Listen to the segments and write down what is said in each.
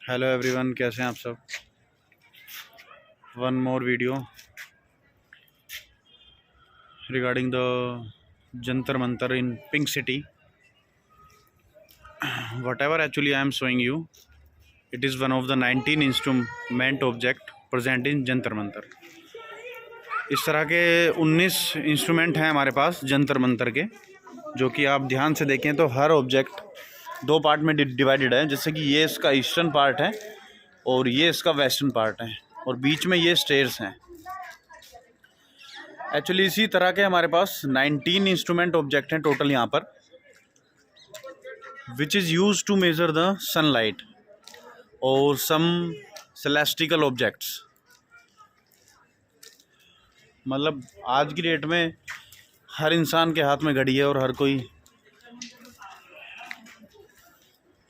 Hello everyone, कैसे हैं आप सब। One more video regarding the Jantar Mantar in pink city. Whatever actually I am showing you, it is one of the 19 instrument object present in Jantar Mantar. इस तरह के 19 instrument हैं हमारे पास जंतर मंतर के, जो कि आप ध्यान से देखें तो हर ऑब्जेक्ट दो पार्ट में डिवाइडेड है. जैसे कि ये इसका ईस्टर्न पार्ट है और ये इसका वेस्टर्न पार्ट है और बीच में ये स्टेयर्स हैं. एक्चुअली इसी तरह के हमारे पास 19 इंस्ट्रूमेंट ऑब्जेक्ट हैं टोटल यहाँ पर, which is use to measure the sunlight और सम सेलेस्टिकल ऑब्जेक्ट्स. मतलब आज की डेट में हर इंसान के हाथ में घड़ी है और हर कोई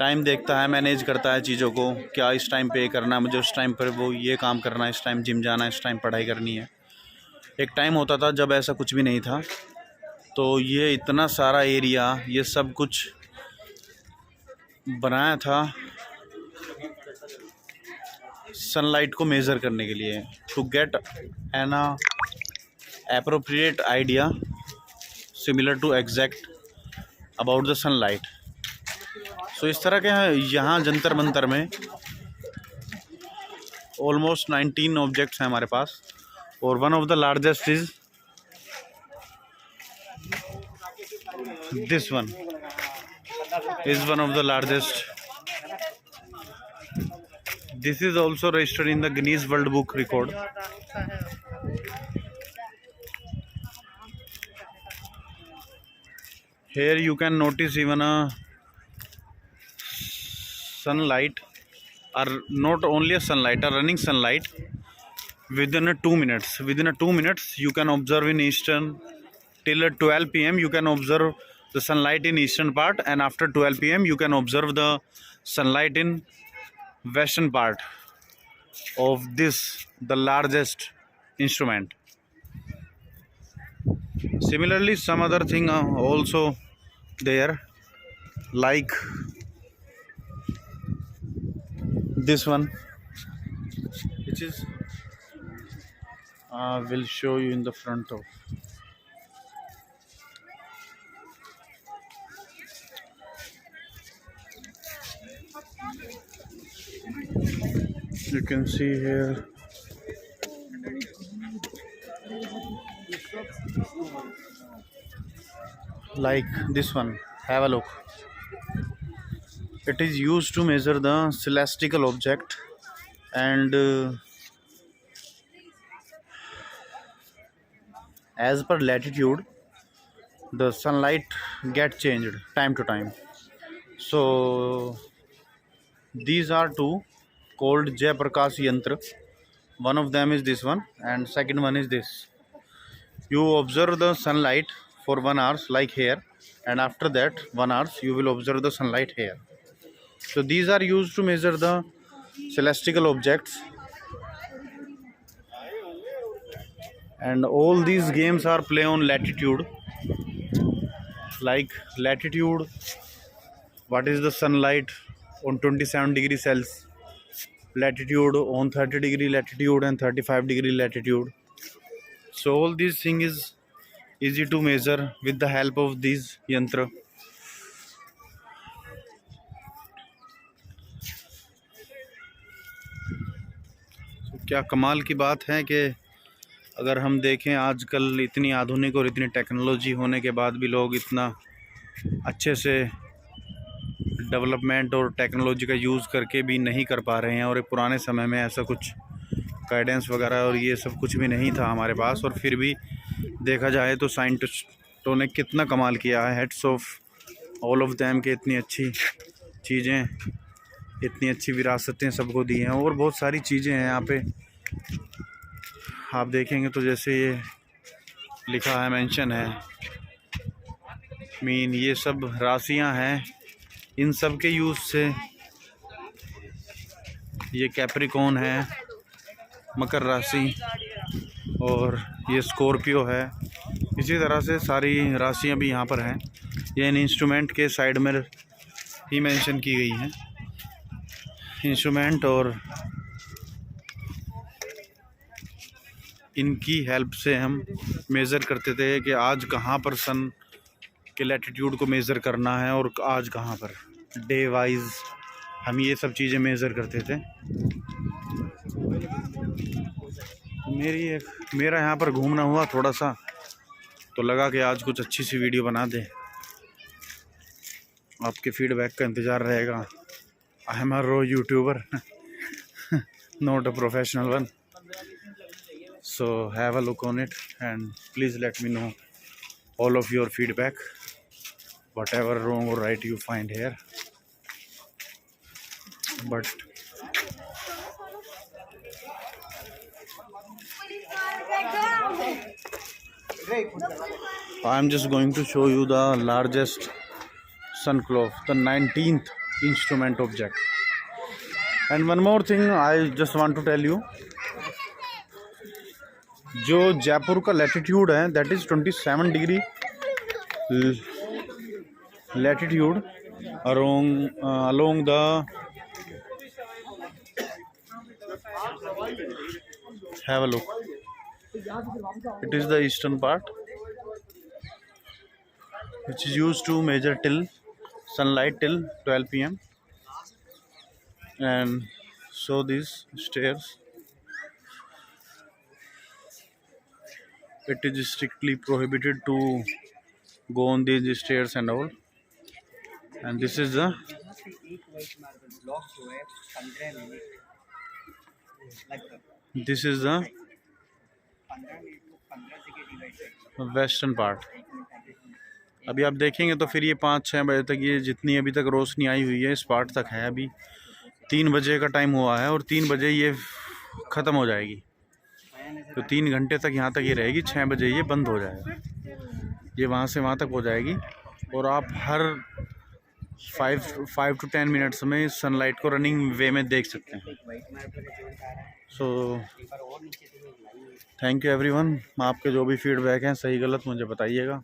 टाइम देखता है, मैनेज करता है चीज़ों को. क्या इस टाइम पे करना है मुझे, उस टाइम पर वो ये काम करना है, इस टाइम जिम जाना है, इस टाइम पढ़ाई करनी है. एक टाइम होता था जब ऐसा कुछ भी नहीं था. तो ये इतना सारा एरिया, ये सब कुछ बनाया था सनलाइट को मेज़र करने के लिए, to get an appropriate idea similar to exact about the sunlight. So इस तरह के यहाँ जंतर मंतर में ऑलमोस्ट 19 ऑब्जेक्ट्स हैं हमारे पास. और one of the largest is this one, is one of the largest. This is also registered in the Guinness World Book Record. Here you can notice even a sunlight, or not only a sunlight, a running sunlight within a 2 minutes. Within a 2 minutes you can observe in eastern till 12 p.m. you can observe the sunlight in eastern part, and after 12 p.m. you can observe the sunlight in western part of this, the largest instrument. Similarly, some other thing are also there, like this one, which is will show you in the front of. You can see here like this one. Have a look. It is used to measure the celestial object, and as per latitude the sunlight get changed time to time. So these are two called Jay Prakash Yantra. One of them is this one and second one is this. You observe the sunlight for 1 hour like here, and after that 1 hour you will observe the sunlight here. So these are used to measure the celestial objects, and all these games are play on latitude. Like latitude, what is the sunlight on 27 degree Celsius latitude, on 30 degree latitude and 35 degree latitude. So all these thing is easy to measure with the help of these yantra. So, क्या कमाल की बात है कि अगर हम देखें आजकल इतनी आधुनिक और इतनी टेक्नोलॉजी होने के बाद भी लोग इतना अच्छे से डेवलपमेंट और टेक्नोलॉजी का यूज़ करके भी नहीं कर पा रहे हैं. और एक पुराने समय में ऐसा कुछ गाइडेंस वगैरह और ये सब कुछ भी नहीं था हमारे पास, और फिर भी देखा जाए तो साइंटिस्टों ने कितना कमाल किया है. Heads of all of them के इतनी अच्छी चीज़ें, इतनी अच्छी विरासतें सबको दी हैं. और बहुत सारी चीज़ें हैं यहाँ पे आप देखेंगे तो, जैसे ये लिखा है, मेंशन है, मीन ये सब राशियाँ हैं. इन सब के यूज़ से ये कैप्रिकॉन है, मकर राशि, और ये स्कॉर्पियो है. इसी तरह से सारी राशियाँ भी यहाँ पर हैं. ये इन इंस्ट्रूमेंट के साइड में ही मेंशन की गई हैं. इंस्ट्रूमेंट और इनकी हेल्प से हम मेज़र करते थे कि आज कहाँ पर सन के लैटिट्यूड को मेज़र करना है और आज कहाँ पर, डे वाइज हम ये सब चीज़ें मेज़र करते थे। मेरा यहाँ पर घूमना हुआ थोड़ा सा, तो लगा कि आज कुछ अच्छी सी वीडियो बना दे। आपके फीडबैक का इंतज़ार रहेगा। I am a raw YouTuber, not a professional one, so have a look on it and please let me know all of your feedback, whatever wrong or right you find here. But I'm just going to show you the largest Sunclove, the 19th instrument object. And one more thing I just want to tell you, जो जयपुर का latitude है that is 27 degree latitude along the have a look, it is the eastern part which is used to measure till sunlight till 12 p.m. and so these stairs, it is strictly prohibited to go on these stairs and all. And this is the western part. अभी आप देखेंगे तो फिर ये 5-6 बजे तक ये जितनी अभी तक रोशनी आई हुई है इस पार्ट तक है। अभी 3 बजे का टाइम हुआ है और 3 बजे ये ख़त्म हो जाएगी, तो 3 घंटे तक यहाँ तक ये रहेगी। 6 बजे ये बंद हो जाएगा, ये वहाँ से वहाँ तक हो जाएगी। और आप हर 5 to 10 मिनट्स में सनलाइट को रनिंग वे में देख सकते हैं। So thank you everyone. आपके जो भी फीडबैक हैं सही गलत मुझे बताइएगा।